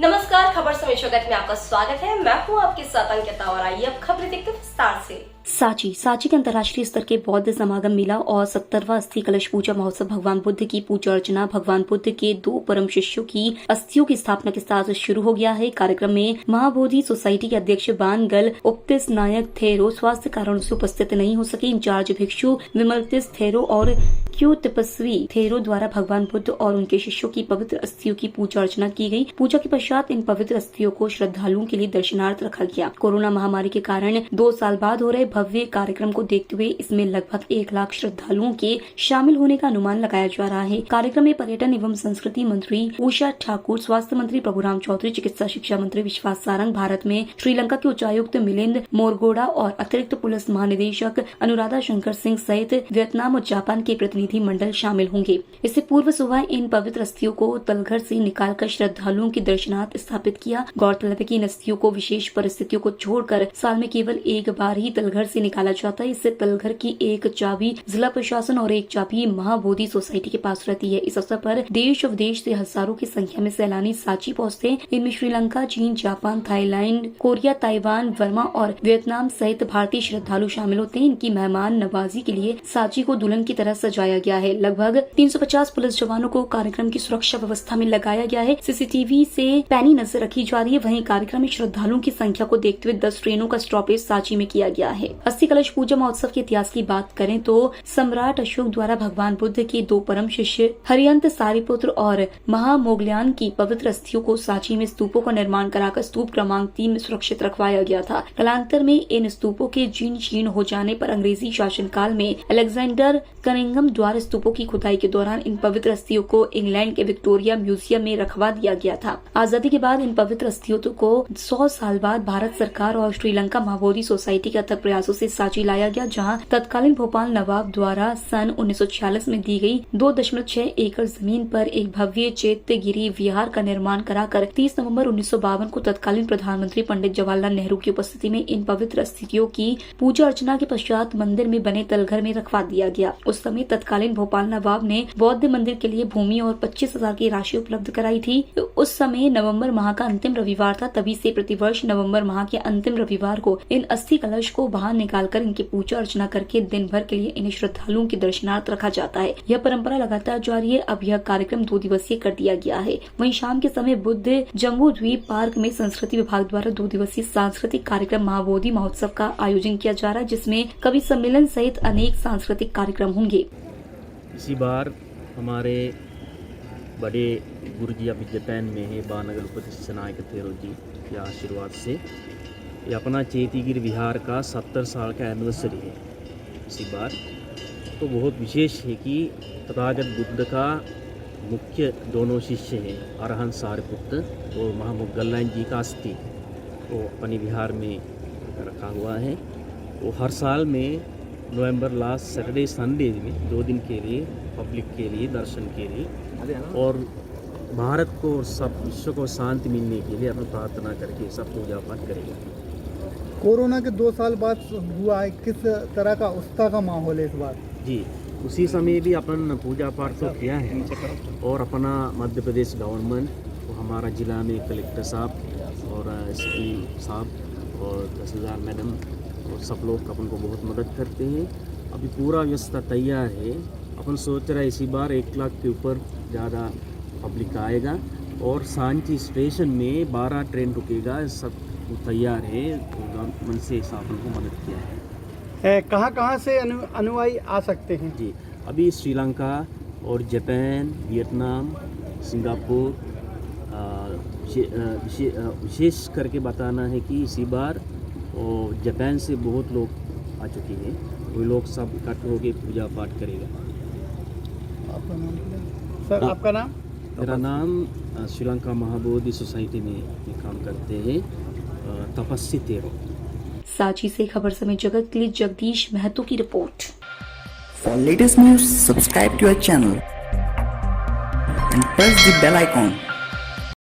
नमस्कार, खबर समय जगत में आपका स्वागत है। मैं हूं आपके साथ अंकिता और आइए अब खबरें देखते हैं विस्तार से। सांची के अंतर्राष्ट्रीय स्तर के बौद्ध समागम मेला और 70वां अस्थि कलश पूजा महोत्सव भगवान बुद्ध की पूजा अर्चना, भगवान बुद्ध के 2 परम शिष्यों की अस्थियों की स्थापना के साथ शुरू हो गया है। कार्यक्रम में महाबोधि सोसाइटी के अध्यक्ष बानगल उपतिस नायक थेरो स्वास्थ्य कारणों से उपस्थित नहीं हो सके। इंचार्ज भिक्षु विमलतिस थेरो और क्यू तपस्वी थेरो द्वारा भगवान बुद्ध और उनके शिष्यों की पवित्र अस्थियों की पूजा अर्चना की गई। पूजा के पश्चात इन पवित्र अस्थियों को श्रद्धालुओं के लिए दर्शनार्थ रखा गया। कोरोना महामारी के कारण 2 साल बाद हो रहे भव्य कार्यक्रम को देखते हुए इसमें लगभग 1 लाख श्रद्धालुओं के शामिल होने का अनुमान लगाया जा रहा है। कार्यक्रम में पर्यटन एवं संस्कृति मंत्री उषा ठाकुर, स्वास्थ्य मंत्री प्रभुराम चौधरी, चिकित्सा शिक्षा मंत्री विश्वास सारंग, भारत में श्रीलंका के उच्चायुक्त मिलिंद मोरगोडा और अतिरिक्त पुलिस महानिदेशक अनुराधा शंकर सिंह सहित वियतनाम और जापान के प्रतिनिधि मंडल शामिल होंगे। इससे पूर्व सुबह इन पवित्र अस्थियों को तलघर से निकालकर श्रद्धालुओं के दर्शनार्थ स्थापित किया। गौरतलब है कि इन अस्थियों को विशेष परिस्थितियों को छोड़कर साल में केवल एक बार ही तलघर से निकाला जाता है। इससे तलघर की एक चाबी जिला प्रशासन और एक चाबी महाबोधि सोसाइटी के पास रहती है। इस अवसर पर देश और विदेश से हजारों की संख्या में सैलानी सांची पहुंचते हैं। इनमें श्रीलंका, चीन, Japan, Thailand, Korea, Taiwan, Verma और वियतनाम सहित भारतीय श्रद्धालु शामिल होते हैं। इनकी मेहमान नवाजी के लिए सांची को दुल्हन की तरह सजाया गया है। लगभग 350 पुलिस जवानों को कार्यक्रम की सुरक्षा व्यवस्था में लगाया गया है। सीसीटीवी से पैनी नजर रखी जा रही है। वहीं कार्यक्रम में श्रद्धालुओं की संख्या को देखते हुए 10 ट्रेनों का स्टॉपेज सांची में किया गया है। अस्थि कलश पूजा महोत्सव के इतिहास की बात करें तो सम्राट अशोक द्वारा भगवान बुद्ध के 2 परम शिष्य हरियंत सारिपुत्र और महामोगल्यान की पवित्र अस्थियों को सांची में स्तूपों का निर्माण कराकर स्तूप क्रमांक 3 में सुरक्षित रखवाया गया था। कालांतर में इन स्तूपों के जीर्ण हो जाने पर अंग्रेजी शासनकाल में अलेक्जेंडर कनिंघम द्वारा स्तूपों की खुदाई के दौरान इन पवित्र अस्थियों को इंग्लैंड के विक्टोरिया म्यूजियम में रखवा दिया गया था। आजादी के बाद इन पवित्र अस्थियों को 100 साल बाद भारत सरकार और श्रीलंका महाबोधि सोसाइटी के अथक प्रयासों से सांची लाया गया, जहां तत्कालीन भोपाल नवाब द्वारा सन 1946 में दी गई 2.6 एकड़ जमीन पर एक भव्य चैत्यगिरी विहार का निर्माण कराकर 30 नवंबर 1952 को तत्कालीन प्रधानमंत्री पंडित जवाहरलाल नेहरू की उपस्थिति में इन पवित्र अस्थियों की पूजा अर्चना के पश्चात मंदिर में बने तलघर में रखवा दिया गया। उस समय तत्कालीन भोपाल नवाब ने बौद्ध मंदिर के लिए भूमि और 25,000 की राशि उपलब्ध कराई थी। उस समय नवंबर माह का अंतिम रविवार था। तभी से प्रतिवर्ष नवंबर माह के अंतिम रविवार को इन अस्थि कलश को बाहर निकालकर इनकी पूजा अर्चना करके दिन भर के लिए इन्हें श्रद्धालुओं के दर्शनार्थ रखा जाता है। यह परंपरा लगातार जारी है। अब यह कार्यक्रम 2 दिवसीय कर दिया गया है। वहीं शाम के समय बुद्ध जम्बू द्वीप पार्क में संस्कृति विभाग द्वारा 2 दिवसीय सांस्कृतिक कार्यक्रम महाबोधि महोत्सव का आयोजन किया जा रहा है, जिसमें कवि सम्मेलन सहित अनेक सांस्कृतिक कार्यक्रम होंगे। इसी बार हमारे बड़े गुरु जी अभी जापान में है, बानगल उपतिस नायक थेरो जी के आशीर्वाद से ये अपना चैत्यगिरी विहार का 70 साल का एनिवर्सरी है। इसी बार तो बहुत विशेष है कि तथागत बुद्ध का मुख्य दोनों शिष्य हैं, अरहंत सारिपुत्र और महामोगल्यान जी का अस्थि वो अपने विहार में रखा हुआ है। वो हर साल में नवंबर लास्ट सैटरडे संडे में 2 दिन के लिए पब्लिक के लिए दर्शन के लिए और भारत को और सब विश्व को शांति मिलने के लिए अपनी प्रार्थना करके सब पूजा पाठ करेंगे। कोरोना के 2 साल बाद हुआ है, किस तरह का उत्साह का माहौल है इस बार? जी, उसी समय भी अपन पूजा पाठ तो किया है और अपना मध्य प्रदेश गवर्नमेंट तो हमारा जिला में कलेक्टर साहब और एसपी साहब और तहसीलदार मैडम और सब लोग अपन को बहुत मदद करते हैं। अभी पूरा व्यवस्था तैयार है। अपन सोच रहे हैं इसी बार 1 लाख के ऊपर ज़्यादा पब्लिक आएगा और सांची स्टेशन में 12 ट्रेन रुकेगा। सब तैयार है। मन से अपन को मदद किया है। कहाँ से अनुयायी आ सकते हैं? जी, अभी श्रीलंका और जापान, वियतनाम, सिंगापुर विशेष करके बताना है कि इसी बार और जापान से बहुत लोग आ चुके हैं। वो लोग सब इकट्ठे होकर पूजा पाठ करेगा। आपका नाम सर? आपका नाम? मेरा नाम श्रीलंका महाबोधि सोसाइटी में काम करते हैं, तपस्वी थेरो। सांची से खबर समय जगत के लिए जगदीश महतो की report. For latest news, subscribe to our channel and press the bell icon.